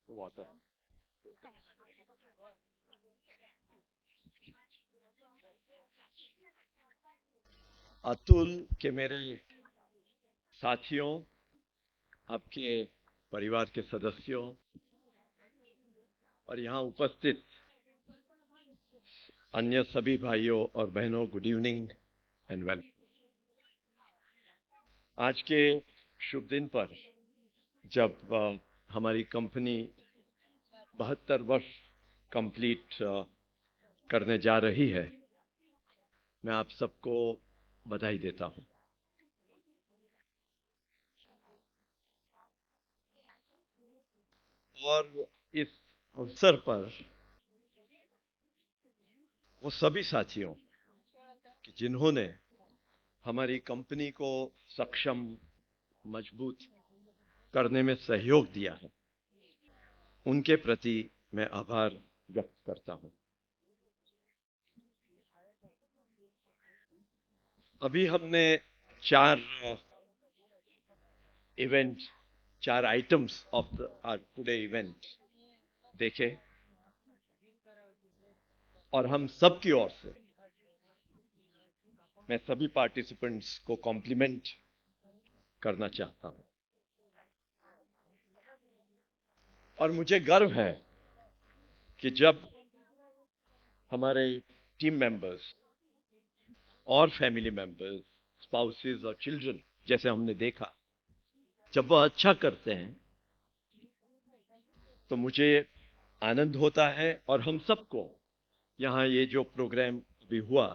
Water. Atul के मेरे साथियों, आपके परिवार के सदस्यों और यहाँ उपस्थित अन्य सभी भाइयों और बहनों, गुड इवनिंग एंड वेलकम। आज के शुभ दिन पर जब हमारी कंपनी 72 वर्ष कंप्लीट करने जा रही है, मैं आप सबको बधाई देता हूँ। और इस अवसर पर वो सभी साथियों कि जिन्होंने हमारी कंपनी को सक्षम, मजबूत करने में सहयोग दिया है, उनके प्रति मैं आभार व्यक्त करता हूं। अभी हमने चार इवेंट, चार items of the today event देखे और हम सब की ओर से मैं सभी पार्टिसिपेंट्स को कॉम्प्लीमेंट करना चाहता हूं। और मुझे गर्व है कि जब हमारे टीम मेंबर्स और फैमिली मेंबर्स, स्पाउसेस और चिल्ड्रन, जैसे हमने देखा, जब वह अच्छा करते हैं तो मुझे आनंद होता है। और हम सबको यहाँ ये जो प्रोग्राम भी हुआ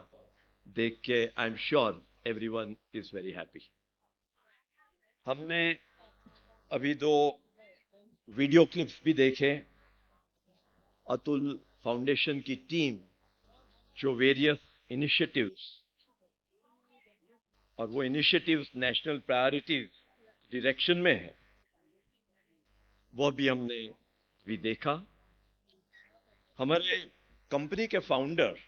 देख के I am sure everyone is very happy. हमने अभी दो वीडियो क्लिप्स भी देखे। अतुल फाउंडेशन की टीम जो वेरियस इनिशिएटिव्स, और वो इनिशिएटिव्स नेशनल प्रायोरिटीज डायरेक्शन में है, वो भी हमने भी देखा। हमारे कंपनी के फाउंडर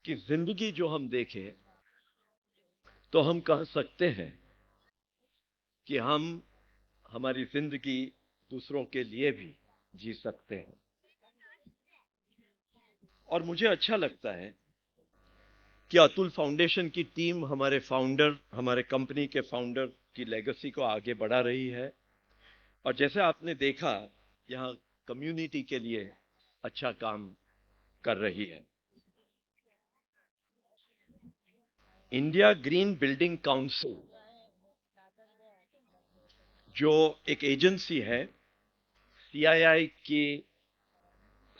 की जिंदगी जो हम देखे तो हम कह सकते हैं कि हम हमारी जिंदगी दूसरों के लिए भी जी सकते हैं। और मुझे अच्छा लगता है कि अतुल फाउंडेशन की टीम हमारे फाउंडर, हमारे कंपनी के फाउंडर की लेगेसी को आगे बढ़ा रही है। और जैसे आपने देखा, यहाँ कम्युनिटी के लिए अच्छा काम कर रही है। इंडिया ग्रीन बिल्डिंग काउंसिल जो एक एजेंसी है, सीआईआई की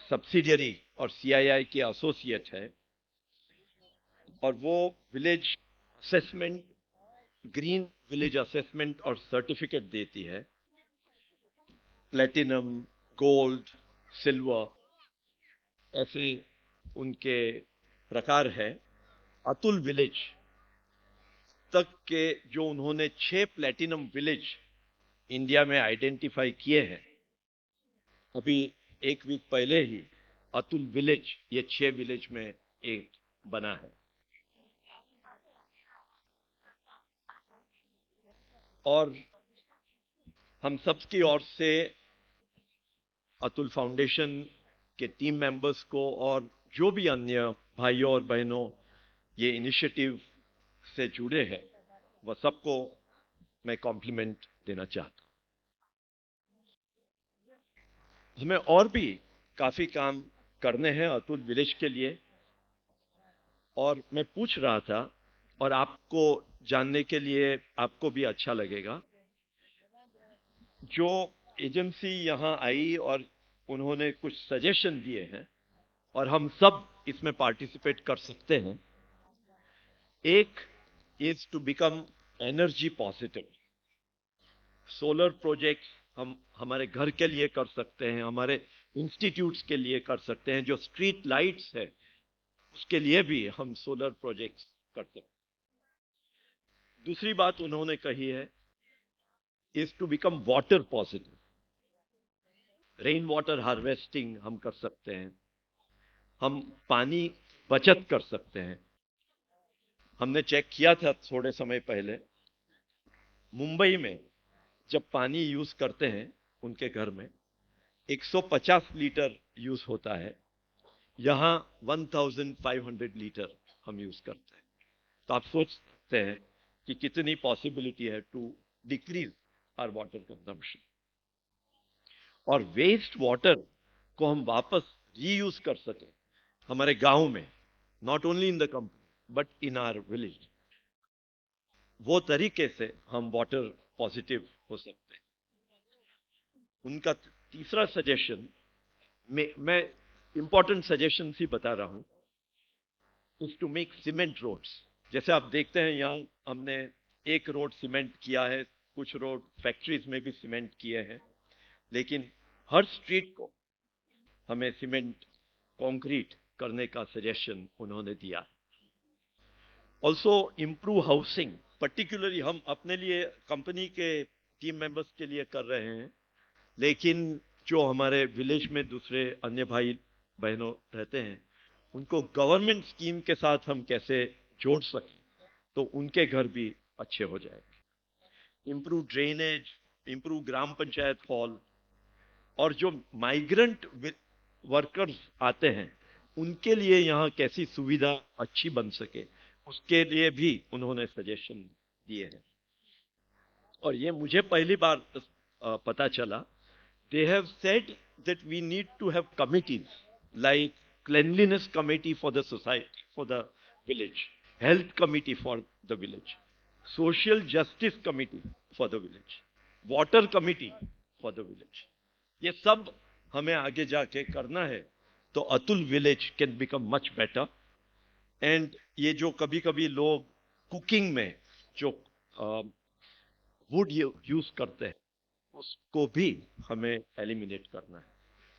सब्सिडियरी और सीआईआई की एसोसिएट है, और वो village assessment, green village assessment और सर्टिफिकेट देती है। प्लेटिनम, गोल्ड, सिल्वर, ऐसे उनके प्रकार है। अतुल विलेज तक के जो उन्होंने 6 प्लेटिनम विलेज इंडिया में आइडेंटिफाई किए हैं, अभी एक वीक पहले ही अतुल विलेज ये 6 विलेज में एक बना है। और हम सबकी ओर से अतुल फाउंडेशन के टीम मेंबर्स को और जो भी अन्य भाइयों और बहनों ये इनिशिएटिव से जुड़े हैं, वह सबको मैं कॉम्प्लीमेंट देना चाहता हूं। हमें और भी काफी काम करने हैं अतुल विलेज के लिए। और मैं पूछ रहा था, और आपको जानने के लिए आपको भी अच्छा लगेगा, जो एजेंसी यहां आई और उन्होंने कुछ सजेशन दिए हैं और हम सब इसमें पार्टिसिपेट कर सकते हैं। एक is to become energy positive. Solar projects हम हमारे घर के लिए कर सकते हैं, हमारे इंस्टीट्यूट्स के लिए कर सकते हैं। जो स्ट्रीट लाइट्स है उसके लिए भी हम सोलर प्रोजेक्ट्स करते हैं। दूसरी बात उन्होंने कही है is to become water positive. Rain water harvesting हम कर सकते हैं, हम पानी बचत कर सकते हैं। हमने चेक किया था थोड़े समय पहले, मुंबई में जब पानी यूज करते हैं उनके घर में, 150 लीटर यूज होता है, यहाँ 1500 लीटर हम यूज करते हैं। तो आप सोच सकते हैं कि कितनी पॉसिबिलिटी है to decrease our water consumption. और वेस्ट वाटर को हम वापस रीयूज कर सके हमारे गांव में, not only in the company but in our village, वो तरीके से हम वाटर पॉजिटिव हो सकते हैं। उनका तीसरा सजेशन, मैं इंपॉर्टेंट सजेशन ही बता रहा हूं, is to make cement roads. जैसे आप देखते हैं यहाँ हमने एक रोड सीमेंट किया है, कुछ रोड फैक्ट्रीज में भी सीमेंट किए हैं, लेकिन हर स्ट्रीट को हमें सीमेंट कंक्रीट करने का सजेशन उन्होंने दिया। ऑल्सो इम्प्रूव हाउसिंग, पर्टिकुलरली हम अपने लिए कंपनी के टीम मेंबर्स के लिए कर रहे हैं, लेकिन जो हमारे विलेज में दूसरे अन्य भाई बहनों रहते हैं, उनको गवर्नमेंट स्कीम के साथ हम कैसे जोड़ सकें तो उनके घर भी अच्छे हो जाएंगे। इम्प्रूव ड्रेनेज, इम्प्रूव ग्राम पंचायत हॉल, और जो माइग्रेंट वर्कर्स आते हैं उनके लिए यहाँ कैसी सुविधा अच्छी बन सके, उसके लिए भी उन्होंने सजेशन दिए हैं। और ये मुझे पहली बार पता चला, they have said that we need to have committees like cleanliness committee for the society, for the village, health committee for the village, social justice committee for the village, water committee for the village। ये सब हमें आगे जाके करना है तो Atul village can become much better. And ये जो कभी कभी लोग कुकिंग में जो वुड यूज करते हैं उसको भी हमें एलिमिनेट करना है।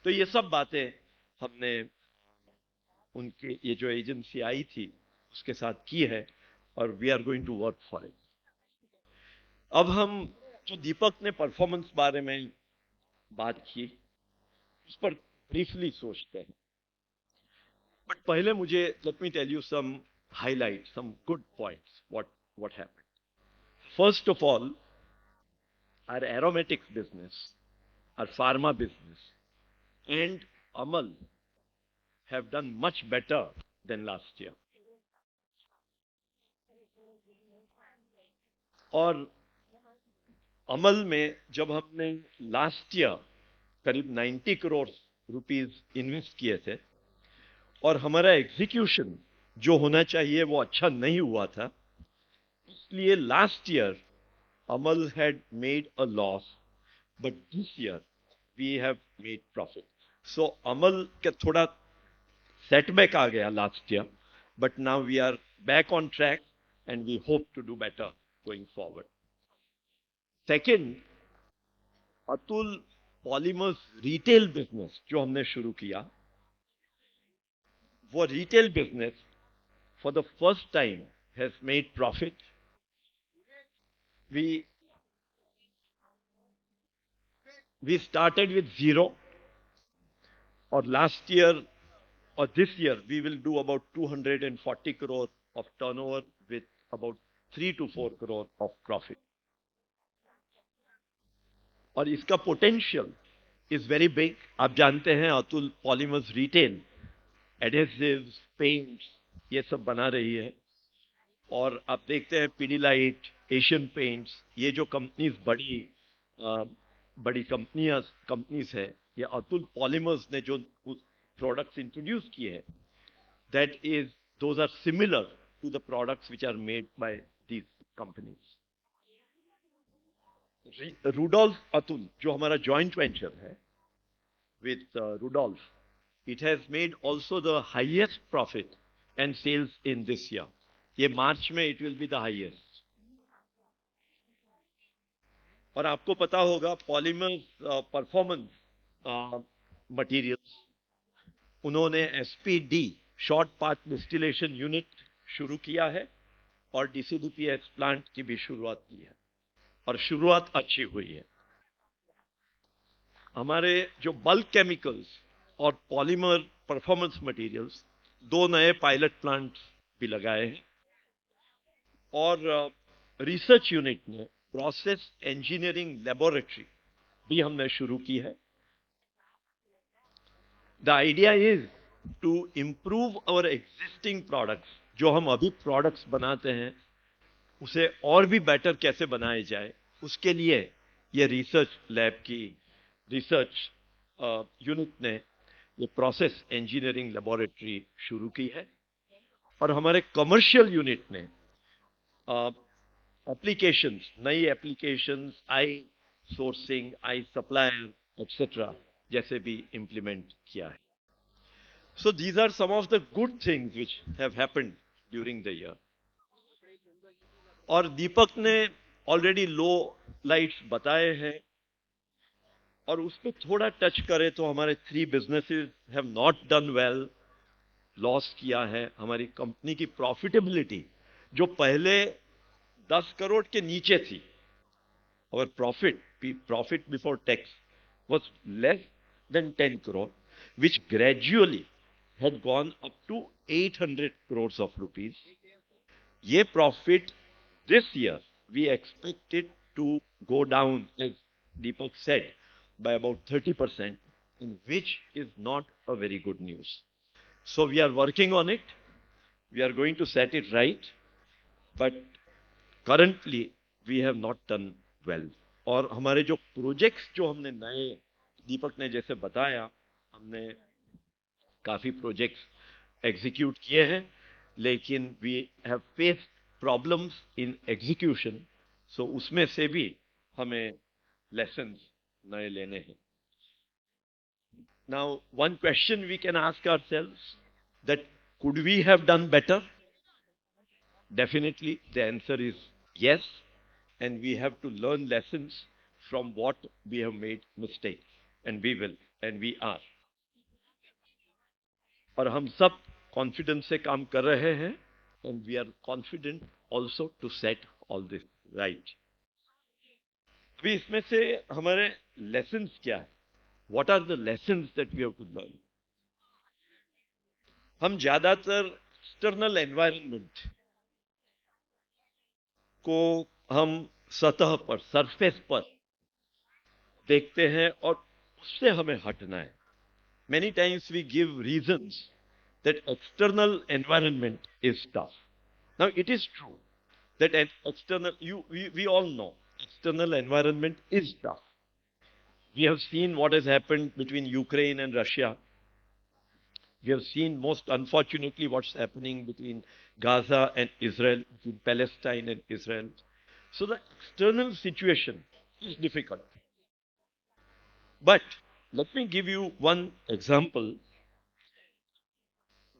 तो ये सब बातें हमने उनके ये जो एजेंसी आई थी उसके साथ की है, और we are going to work for it. अब हम जो दीपक ने परफॉर्मेंस बारे में बात की उस पर ब्रीफली सोचते हैं, बट पहले मुझे let me tell you some highlight, some good points, what happened. First of all, our aromatics business, our pharma business, and Amal have done much better than last year. और अमल में जब हमने last year करीब 90 crore rupees invest किए थे और हमारा execution जो होना चाहिए वो अच्छा नहीं हुआ था, इसलिए last year Amal had made a loss, but this year we have made profit. So अमल का थोड़ा setback आ गया last year, but now we are back on track and we hope to do better going forward. Second, Atul polymers retail business जो हमने शुरू किया, वो retail business for the first time has made profit. We started with zero, or last year or this year we will do about 240 crore of turnover with about 3 to 4 crore of profit. और इसका potential is very big. आप जानते हैं Atul polymers retail adhesives, paints ये सब बना रही है, और आप देखते हैं पीडीलाइट, एशियन पेंट्स, ये जो कंपनीज बड़ी कंपनीज है, ये अतुल पॉलीमर्स ने जो प्रोडक्ट्स इंट्रोड्यूस किए हैं, that is those are similar to the products which are made by these companies. Rudolph Atul जो हमारा जॉइंट वेंचर है with Rudolph, it has made also the highest profit and sales in this year. ये मार्च में it will be the highest. और आपको पता होगा polymers performance materials, उन्होंने SPD short path distillation unit शुरू किया है और डीसीडीपीएस प्लांट की भी शुरुआत की है, और शुरुआत अच्छी हुई है। हमारे जो बल्क केमिकल्स और पॉलीमर परफॉर्मेंस मटेरियल्स, 2 नए पायलट प्लांट भी लगाए हैं, और रिसर्च यूनिट ने प्रोसेस इंजीनियरिंग लेबोरेटरी भी हमने शुरू की है। The idea is to improve our existing products. जो हम अभी products बनाते हैं उसे और भी बेटर कैसे बनाया जाए, उसके लिए ये रिसर्च लैब की रिसर्च यूनिट ने ये प्रोसेस इंजीनियरिंग लेबोरेटरी शुरू की है। और हमारे कमर्शियल यूनिट ने एप्लीकेशंस, नई एप्लीकेशंस, आई सोर्सिंग, आई सप्लायर एक्सेट्रा जैसे भी इंप्लीमेंट किया है। So these are some of the good things which have happened during the year. और दीपक ने ऑलरेडी लो लाइट्स बताए हैं, और उस पर थोड़ा टच करें तो हमारे 3 businesses have not done well, loss किया है। हमारी कंपनी की प्रॉफिटेबिलिटी जो पहले 10 करोड़ के नीचे थी, our profit before tax was less than 10 crore, which gradually had gone up to 800 crores of rupees. Ye profit this year, we expect it to go down, as Deepak said, by about 30%, which is not a very good news. So we are working on it. We are going to set it right. But currently, we have not done well. और हमारे जो projects जो हमने नए, दीपक ने जैसे बताया, हमने काफी प्रोजेक्ट्स एग्जीक्यूट किए हैं, लेकिन we have faced problems in execution. So उसमें से भी हमें लेसन्स नए लेने हैं। Now one question we can ask ourselves that could we have done better? Definitely the answer is yes, and we have to learn lessons from what we have made mistakes, and we will, and we are. और हम सब confidence से काम कर रहे हैं, and we are confident also to set all this right. अभी इसमें से हमारे लेसन्स क्या है? What are the lessons that we have to learn? हम ज्यादातर एक्सटर्नल एनवायरनमेंट को हम सतह पर, सरफेस पर देखते हैं और उससे हमें हटना है। Many times we give reasons that external environment is tough. Now it is true that an external, we all know external environment is tough. We have seen what has happened between Ukraine and Russia. We have seen, most unfortunately, what's happening between Gaza and Israel, between Palestine and Israel. So the external situation is difficult. But let me give you one example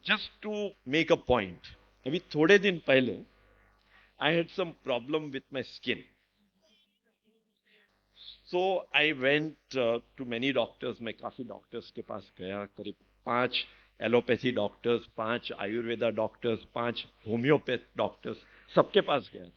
just to make a point. अभी थोड़े दिन पहले I had some problem with my skin. So I went to many doctors. मैं काफी doctors के पास गया, करीब 5 allopathy doctors, 5 Ayurveda doctors, 5 homeopath doctors, सबके पास गया।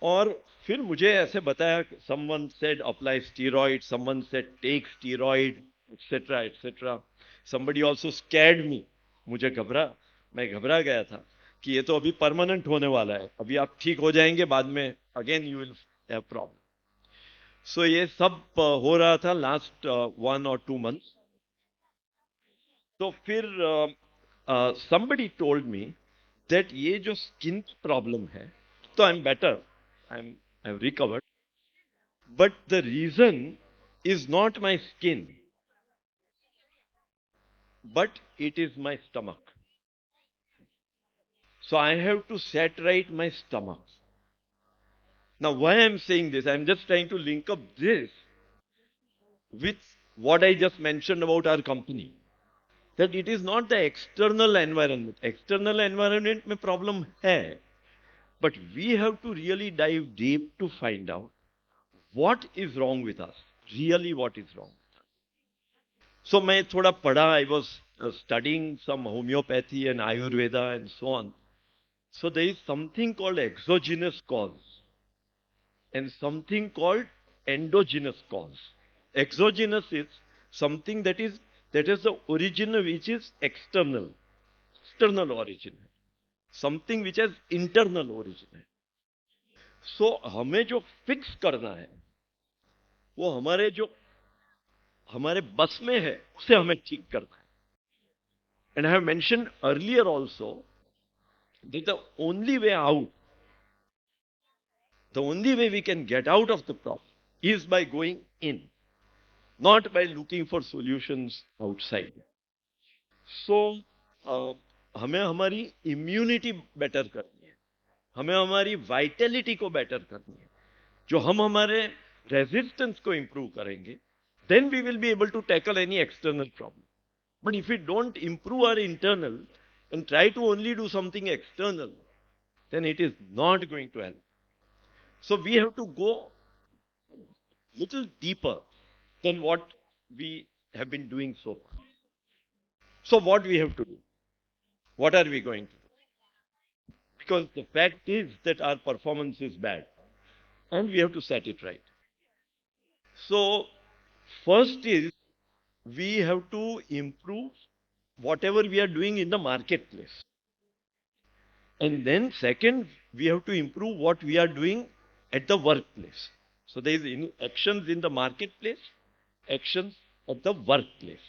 और फिर मुझे ऐसे बताया, someone said apply steroid, someone said take steroid, etc. etc. Somebody also scared me. मैं घबरा गया था कि ये तो अभी परमानेंट होने वाला है, अभी आप ठीक हो जाएंगे, बाद में again you will have problem. So ये सब हो रहा था लास्ट 1 or 2 months. तो फिर somebody told me that ये जो स्किन प्रॉब्लम है, तो I am better, I have recovered, but the reason is not my skin, but it is my stomach. So I have to set right my stomach. Now why I am saying this? I am just trying to link up this with what I just mentioned about our company. That it is not the external environment. External environment में problem है. But we have to really dive deep to find out what is wrong with us. Really what is wrong. So मैं थोड़ा पढ़ा, I was studying some homeopathy and Ayurveda and so on. So there is something called exogenous cause and something called endogenous cause. Exogenous is something that is the origin which is external origin. Something which has internal origin. So हमें जो fix करना है, वो हमारे जो हमारे बस में है उसे हमें ठीक करना है. And I have mention earlier also that the only way we can get out of the problem is by going in, not by looking for solutions outside. So, हमें हमारी इम्यूनिटी बेटर करनी है, हमें हमारी वाइटलिटी को better करनी है. जो हम हमारे रेजिस्टेंस को इंप्रूव करेंगे, then we will be able to tackle any external problem. But if we don't improve our internal and try to only do something external, then it is not going to help. So we have to go little deeper than what we have been doing so far. So what we have to do? What are we going to do? Because the fact is that our performance is bad and we have to set it right. So first is we have to improve whatever we are doing in the marketplace. And then second, we have to improve what we are doing at the workplace. So there is actions in the marketplace, actions at the workplace.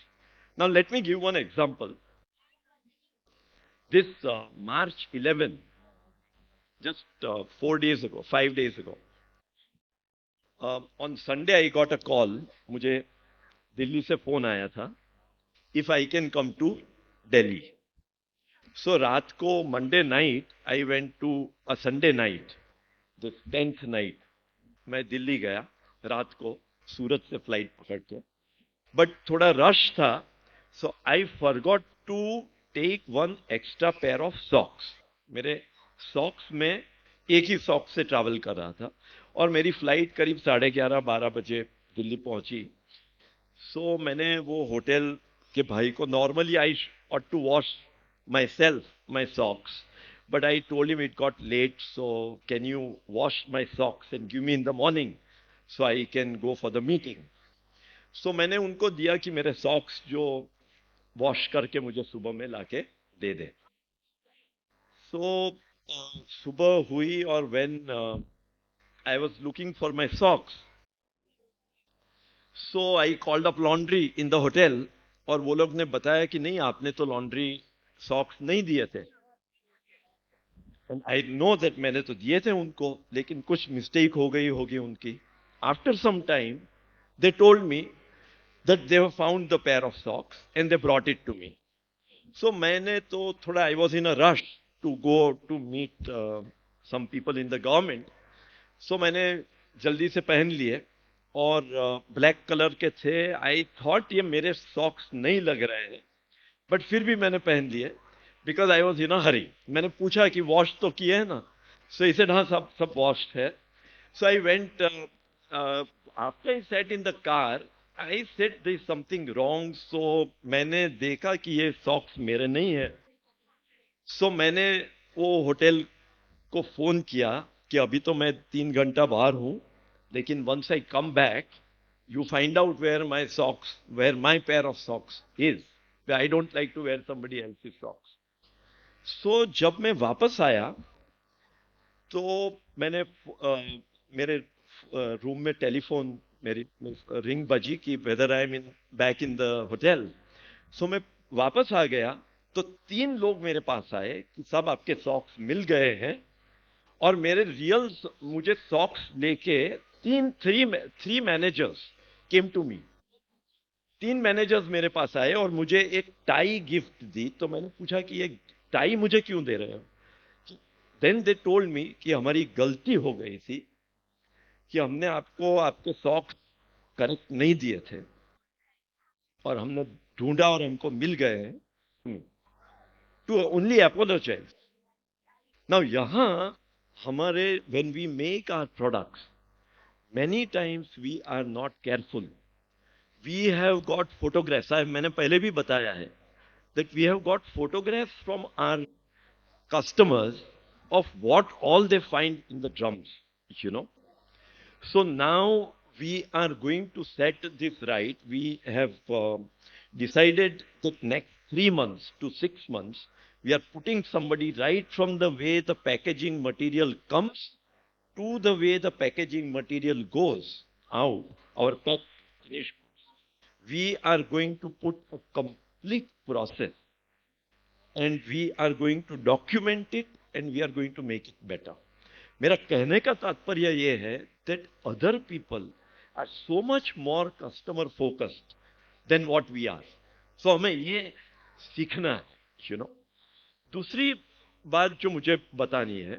Now let me give one example. This March 11, just 4 days ago, 5 days ago, on Sunday I got a call. मुझे दिल्ली से phone आया था. If I can come to Delhi. So रात को Monday night I went to a Sunday night, the 10th night. मैं दिल्ली गया रात को सूरत से फ्लाइट पकड़ के. बट थोड़ा रश था, so I forgot to take one extra pair of socks. मेरे सॉक्स में एक ही सॉक्स से ट्रैवल कर रहा था और मेरी फ्लाइट करीब 11:30-12 बजे दिल्ली पहुंची. सो मैंने वो होटल के भाई को, normally I ought to wash myself my socks, but I told him it got late, so can you wash my socks and give me in the morning so I can go for the meeting. So मैंने उनको दिया कि मेरे socks जो wash करके मुझे सुबह में लाके दे दे. So सुबह हुई और when I was looking for my socks, so I called up laundry in the hotel और वो लोग ने बताया कि नहीं, आपने तो लॉन्ड्री सॉक्स नहीं दिए थे. एंड आई नो दैट मैंने तो दिए थे उनको, लेकिन कुछ मिस्टेक हो गई होगी उनकी. After some time they told me that they have found the pair of socks and they brought it to me. So मैंने तो थोड़ा, I was in a rush to go to meet some people in the government. So मैंने जल्दी से पहन लिए और black colour के थे. आई थॉट ये मेरे सॉक्स नहीं लग रहे हैं, बट फिर भी मैंने पहन लिए बिकॉज आई वॉज इन अ हरी. मैंने पूछा कि वॉश तो किए हैं ना. सो इसे हाँ, सब सब वॉश्ड है. So I went, after I sat in the car, I said there is something wrong. So मैंने देखा कि ये सॉक्स मेरे नहीं है. सो मैंने वो होटल को फोन किया कि अभी तो मैं 3 घंटा बाहर हूं, लेकिन once I come back you find out where my socks, where my pair of socks is. I don't like to wear somebody else's socks. So जब मैं वापस आया तो मैंने मेरे रूम में टेलीफोन, मेरी रिंग बजी कि whether I am in back in the hotel. So मैं वापस आ गया तो 3 लोग मेरे पास आए कि सब आपके सॉक्स मिल गए हैं. और मेरे रियल मुझे सॉक्स लेके three managers came to me. 3 managers मेरे पास आए और मुझे एक टाई गिफ्ट दी. तो मैंने पूछा कि ये टाई मुझे क्यों दे रहे हो. देन दे टोल्ड मी कि हमारी गलती हो गई थी कि हमने आपको आपके सॉक्स करेक्ट नहीं दिए थे और हमने ढूंढा और हमको मिल गए हैं. To only apologise. नाउ यहां हमारे, when we make our products, many times we are not careful. We have got photographs. मैंने पहले भी बताया है that we have got photographs from our customers of what all they find in the drums, you know. So now we are going to set this right. We have decided that next 3 months to 6 months, we are putting somebody right from the way the packaging material comes to the way the packaging material goes out, our pack finish. we are going to put a complete process and we are going to document it and we are going to make it better. मेरा कहने का तात्पर्य ये है that other people are so much more customer focused than what we are. So हमें ये सीखना है, you know. दूसरी बात जो मुझे बतानी है,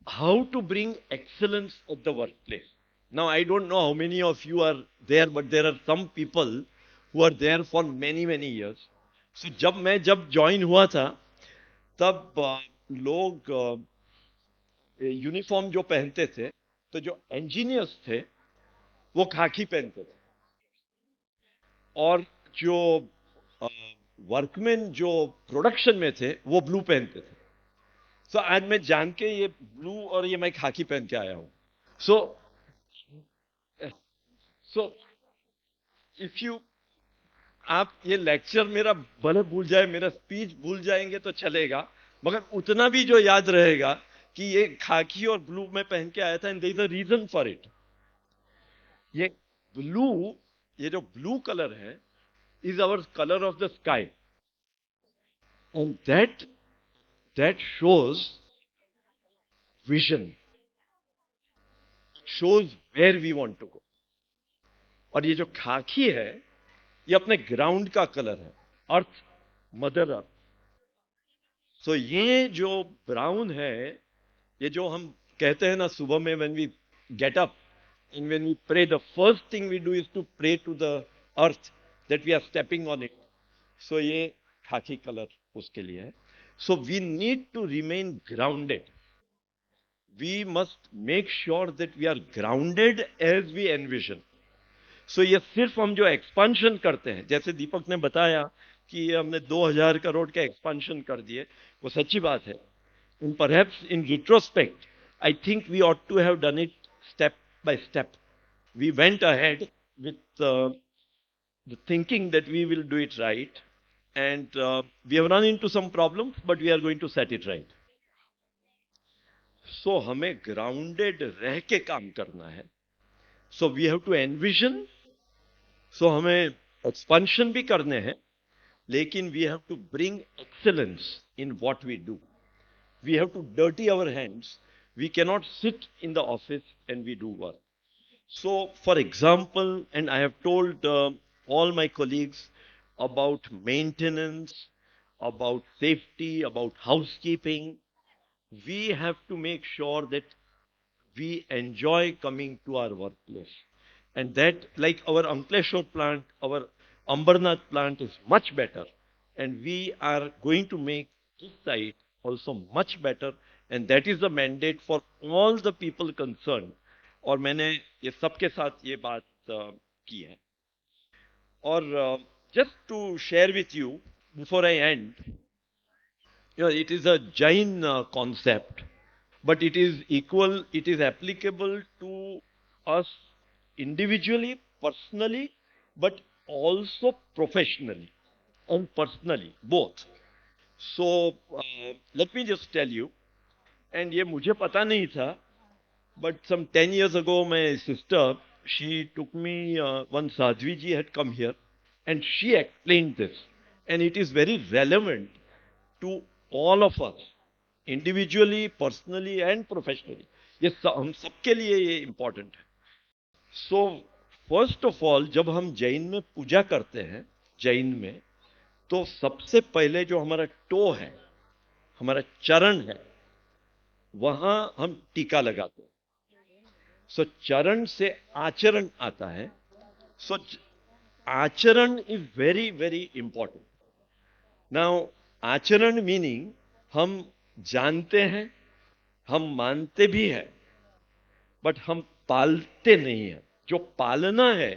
how to bring excellence at the workplace. Now, I don't know how many of you are there, but there are some people who are there for many, many years. So, जब join हुआ था, तब लोग uniform जो पहनते थे, तो जो इंजीनियर्स थे, वो खाकी पहनते थे, और जो वर्कमैन जो प्रोडक्शन में थे, वो ब्लू पहनते थे. सो आज मैं जान के ये ब्लू और ये मैं खाकी पहन के आया हूं. सो सो इफ यू आप ये लेक्चर मेरा भले भूल जाए, मेरा स्पीच भूल जाएंगे तो चलेगा, मगर उतना भी जो याद रहेगा कि ये खाकी और ब्लू में पहन के आया था, and there is a reason for it. ये ब्लू, ये जो ब्लू कलर है, is our colour of the sky, and that shows vision, shows where we want to go. और ये जो खाकी है, ये अपने ग्राउंड का कलर है, अर्थ, मदर अर्थ. सो ये जो ब्राउन है, ये जो हम कहते हैं ना सुबह में when we get up and when we pray, the first thing we do is to pray to the earth that we are stepping on it. So ये खाकी कलर उसके लिए है. So we need to remain grounded. We must make sure that we are grounded as we envision. So ये सिर्फ हम जो expansion करते हैं, जैसे दीपक ने बताया कि हमने 2000 करोड़ के एक्सपांशन कर दिए, वो सच्ची बात है. And perhaps in retrospect, I think we ought to have done it step by step. We went ahead with the thinking that we will do it right, and we have run into some problems, but we are going to set it right. So हमें grounded रह के काम करना है. So we have to envision. So हमें expansion भी करने हैं, लेकिन we have to bring excellence in what we do. We have to dirty our hands. We cannot sit in the office and we do work. So, for example, and I have told all my colleagues about maintenance, about safety, about housekeeping, we have to make sure that we enjoy coming to our workplace. And that, like our Ankleshwar plant, our Ambernath plant is much better. And we are going to make this site also much better. And that is the mandate for all the people concerned. और मैंने ये सबके साथ ये बात की है. और just to share with you before I end, you know, it is a Jain concept, but it is applicable to us individually, personally, but also professionally and personally, both. So let me just tell you, and ये मुझे पता नहीं था, but some 10 years ago, my sister, she took me, one Sadhvi ji had come here, and she explained this. And it is very relevant to all of us, individually, personally, and professionally. ये हम सबके लिए ये important है. So, first of all, जब हम जैन में पूजा करते हैं, जैन में, तो सबसे पहले जो हमारा टो है, हमारा चरण है, वहां हम टीका लगाते हैं. सो चरण से आचरण आता है. सो आचरण is very very important. Now आचरण मीनिंग हम जानते हैं, हम मानते भी हैं, बट हम पालते नहीं हैं. जो पालना है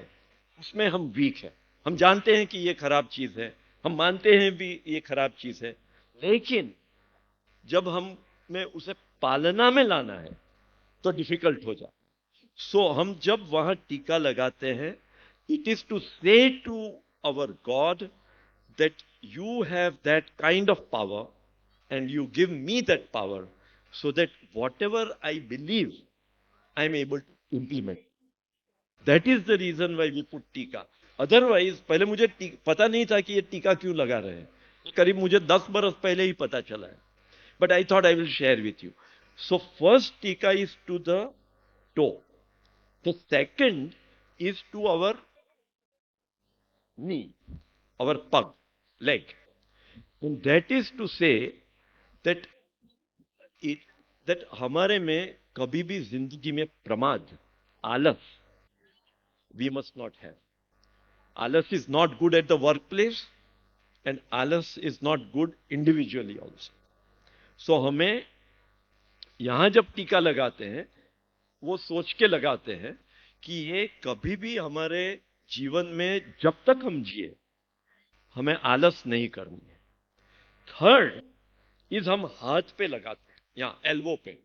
उसमें हम वीक है. हम जानते हैं कि ये खराब चीज है, हम मानते हैं भी ये खराब चीज है, लेकिन जब हमें उसे पालना में लाना है तो डिफिकल्ट हो जाए. सो हम जब वहां टीका लगाते हैं, it is to say to our god that you have that kind of power and you give me that power so that whatever I believe, I am able to implement. That is the reason why we put tika. Otherwise पहले मुझे पता नहीं था कि ये टीका क्यों लगा रहे हैं. करीब मुझे 10 बरस पहले ही पता चला है. But I thought I will share with you. So first टीका is to the toe. The second is to our knee, our pug, leg. And that is to say that it, that हमारे में कभी भी जिंदगी में प्रमाद, आलस, we must not have. Alas is not good at the workplace and alas is not good individually also. So हमें यहां जब टीका लगाते हैं वो सोच के लगाते हैं कि ये कभी भी हमारे जीवन में जब तक हम जिए हमें आलस नहीं करनी है. थर्ड इज हम हाथ पे लगाते हैं, यहाँ एल्बो पे.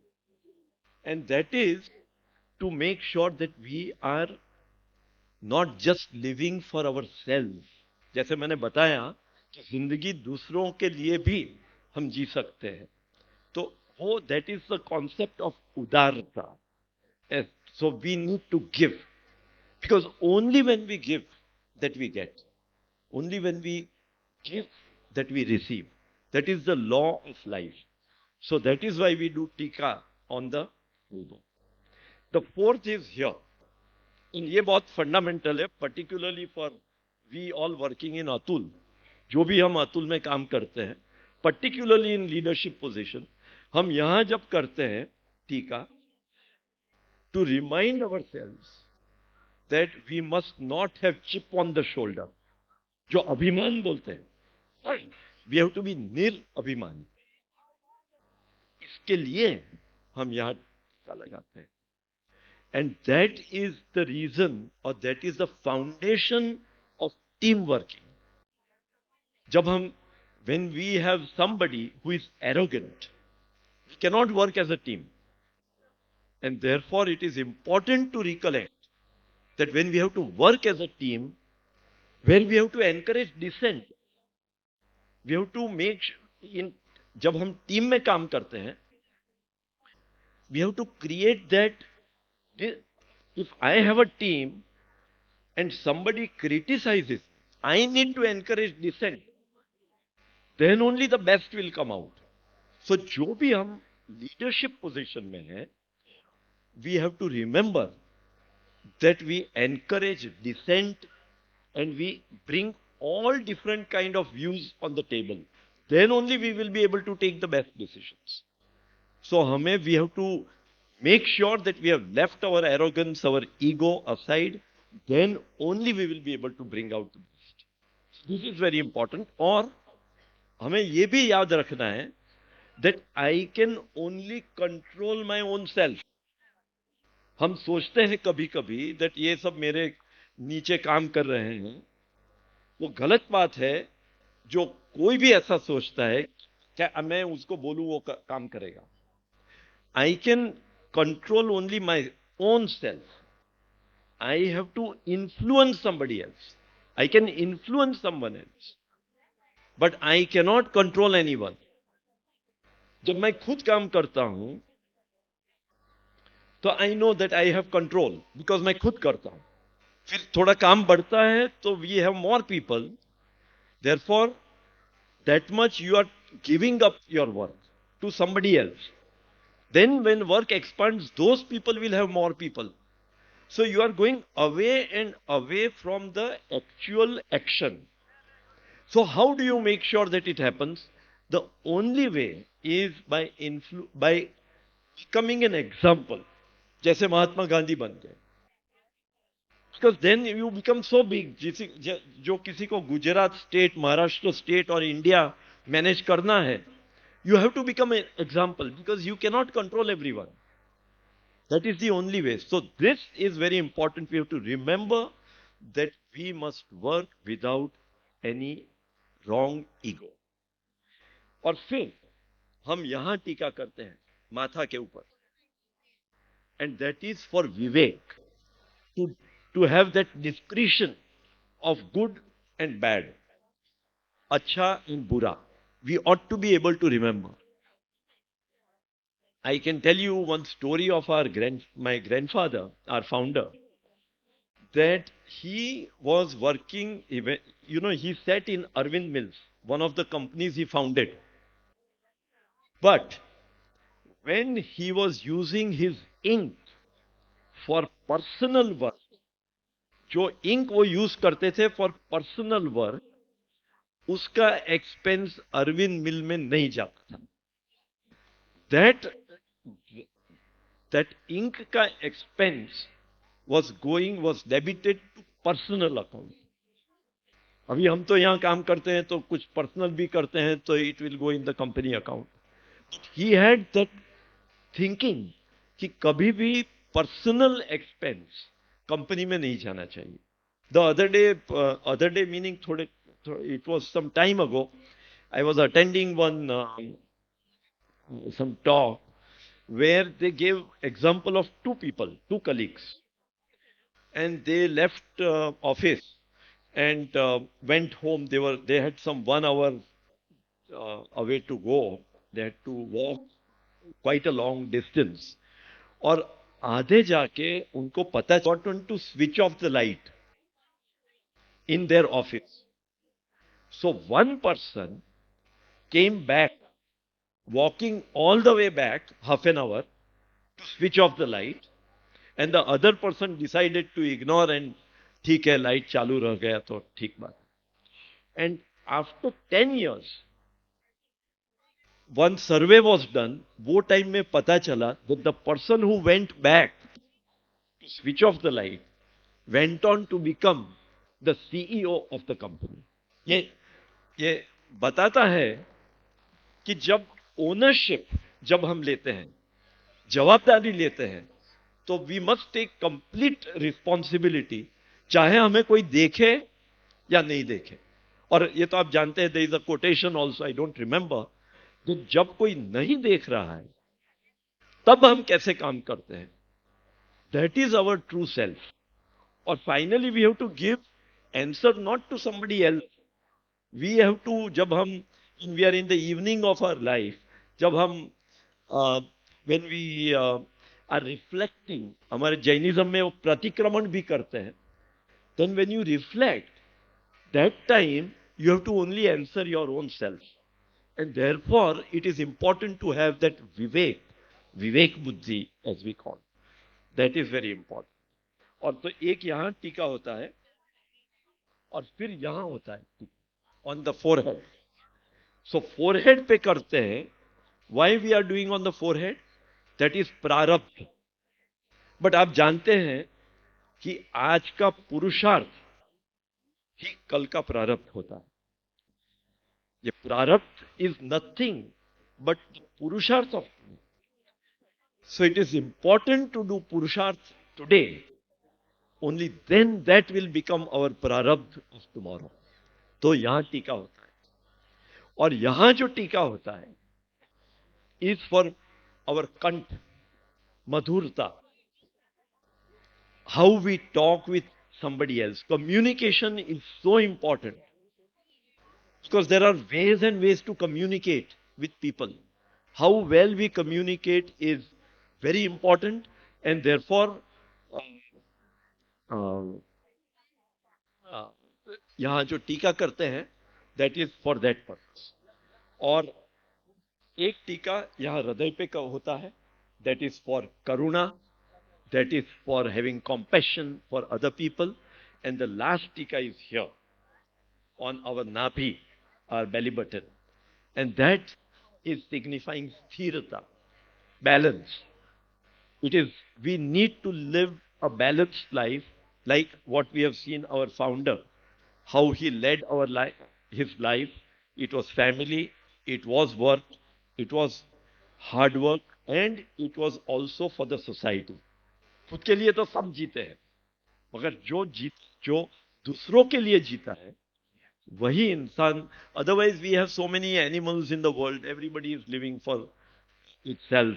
And that is to make sure that we are not just living for our self. जैसे मैंने बताया कि जिंदगी दूसरों के लिए भी हम जी सकते हैं. तो वो that is the concept of उदारता. So we need to give, because only when we give that we get. Only when we give that we receive. That is the law of life. So that is why we do tika on the elbow. The fourth is here. And ये बहुत fundamental है, particularly for we all working in Atul. जो भी हम अतुल में काम करते हैं, particularly in leadership position, हम यहाँ जब करते हैं टीका, to remind ourselves that we must not have chip on the shoulder. जो अभिमान बोलते हैं, we have to be निर्अभिमानी. इसके लिए हम यहाँ टीका लगाते हैं. And that is the reason, or that is the foundation of team working. जब हम, when we have somebody who is arrogant, we cannot work as a team. And therefore it is important to recollect that when we have to work as a team, when we have to encourage dissent, we have to make in, जब हम team में काम करते हैं, we have to create that. If I have a team and somebody criticizes, I need to encourage dissent. Then only the best will come out. So जो भी हम leadership position में हैं, we have to remember that we encourage dissent and we bring all different kind of views on the table. Then only we will be able to take the best decisions. So we have to make sure that we have left our arrogance, our ego aside. Then only we will be able to bring out the best. This is very important. और हमें ये भी याद रखना है that I can only control my own self. हम सोचते हैं कभी कभी that ये सब मेरे नीचे काम कर रहे हैं. वो गलत बात है. जो कोई भी ऐसा सोचता है क्या मैं उसको बोलूं वो काम करेगा. I can control only my own self. I have to influence somebody else. I can influence someone else. But I cannot control anyone. जब मैं खुद काम करता हूं तो I know that I have control because मैं खुद करता हूं. फिर थोड़ा काम बढ़ता है तो we have more people. Therefore, that much you are giving up your work to somebody else. Then when work expands, those people will have more people. So you are going away and away from the actual action. So how do you make sure that it happens? The only way is by becoming an example. जैसे महात्मा गांधी बन गए. Because then you become so big. जो किसी को Gujarat state, Maharashtra state और India manage करना है, you have to become an example because you cannot control everyone. That is the only way. So this is very important. We have to remember that we must work without any wrong ego. और फिर हम यहां टीका करते हैं माथा के ऊपर. And that is for Vivek, to have that discretion of good and bad, अच्छा and बुरा. We ought to be able to remember. I can tell you one story of my grandfather, our founder. that he was working, he sat in Arvind Mills, one of the companies he founded. But when he was using his ink for personal work, जो ink वो use करते थे for personal work, उसका expense Arvind मिल में नहीं जाता था. That that ink का expense was debited to personal account. अभी हम तो यहां काम करते हैं तो कुछ पर्सनल भी करते हैं तो it will go in the company account. He had that thinking कि कभी भी पर्सनल एक्सपेंस कंपनी में नहीं जाना चाहिए. The other day meaning it was some time ago, I was attending some talk where they gave example of two people, two colleagues, and they left office and went home. They had some 1 hour away to go. They had to walk quite a long distance. और आधे जाके उनको पता important to switch off the light in their office. So one person came back, walking all the way back, half an hour, to switch off the light, and the other person decided to ignore and ठीक है light चालू रह गया तो ठीक बात. And after 10 years, one survey was done. वो time में पता चला that the person who went back to switch off the light went on to become the CEO of the company. ये बताता है कि जब ओनरशिप जब हम लेते हैं, जवाबदारी लेते हैं, तो we must take complete responsibility, चाहे हमें कोई देखे या नहीं देखे. और ये तो आप जानते हैं, there is a quotation also, I don't remember, कि जब कोई नहीं देख रहा है तब हम कैसे काम करते हैं. That is our true self. और finally we have to give answer not to somebody else. We have to, जब हम we are in the evening of our life, जब हम व्हेन वी आर रिफ्लेक्टिंग, हमारे जैनिज्म में वो प्रतिक्रमण भी करते हैं, then when you reflect, that time you have to only answer your own self. And therefore, it is important to have that Vivek Buddhi, as we call. That is very important. और तो एक यहाँ टीका होता है और फिर यहाँ होता है on the forehead. So forehead पे करते हैं. Why we are doing on the forehead? That is प्रारब्ध. But आप जानते हैं कि आज का पुरुषार्थ ही कल का प्रारब्ध होता है. ये प्रारब्ध is nothing but पुरुषार्थ of. So it is important to do purusharth today. Only then that will become our prarabdh of tomorrow. तो यहां टीका होता है. और यहां जो टीका होता है is for our कंठ, मधुरता. How we talk with somebody else. Communication is so important. Because there are ways and ways to communicate with people. How well we communicate is very important, and therefore यहाँ जो टीका करते हैं, that is for that purpose. और एक टीका यहाँ हृदय पे का होता है, that is for karuna, that is for having compassion for other people, and the last टीका is here on our nabi, our belly button, and that is signifying sthirata, balance. It is, we need to live a balanced life, like what we have seen our founder, how he led our life, his life. It was family, it was work, it was hard work, and it was also for the society. खुद के लिए तो सब जीते हैं, मगर जो दूसरों के लिए जीता है वही इंसान. Otherwise we have so many animals in the world, everybody is living for itself,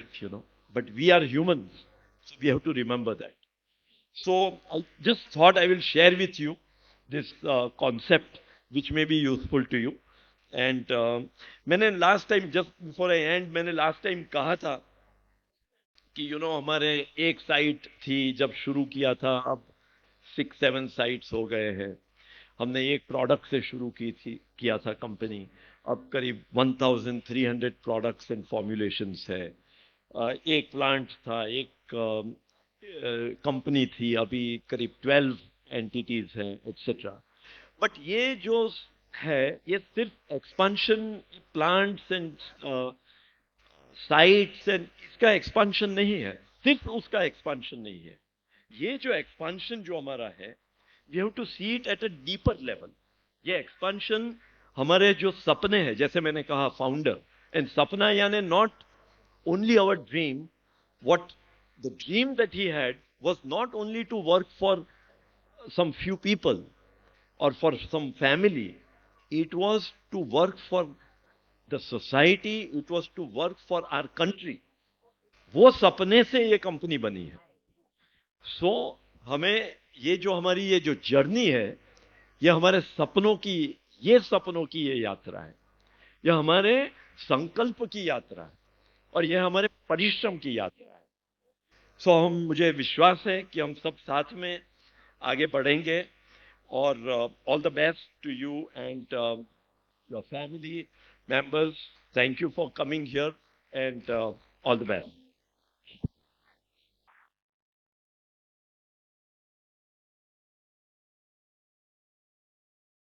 but we are humans, so we have to remember that. So I just thought I will share with you this concept which may be useful to you. And मैंने last time, just before I end, मैंने last time कहा था कि हमारे एक site थी जब शुरू किया था, अब 6-7 साइट्स हो गए हैं। हमने एक प्रोडक्ट से शुरू किया था कंपनी, अब करीब 1300 प्रोडक्ट्स एंड फॉर्मुलेशंस है। एक प्लांट था, एक कंपनी थी, अभी करीब 12 एंटिटीज हैं, एक्सेट्रा। बट ये जो है, ये सिर्फ expansion, plants and sites and इसका एक्सपांशन नहीं है, सिर्फ उसका एक्सपांशन नहीं है। ये जो एक्सपांशन जो हमारा है, we have to see it at a deeper level. ये एक्सपांशन हमारे जो सपने हैं, जैसे मैंने कहा फाउंडर, एंड सपना यानी not only our dream. What the dream that he had was not only to work for some few people or for some family, it was to work for the society, it was to work for our country. वो सपने से ये company बनी है। सो हमें ये जो हमारी ये जो जर्नी है, ये हमारे सपनों की, ये सपनों की ये यात्रा है, ये हमारे संकल्प की यात्रा है, और यह हमारे परिश्रम की यात्रा है। सो मुझे विश्वास है कि हम सब साथ में आगे बढ़ेंगे। और all the best to you and your family members. Thank you for coming here and all the best.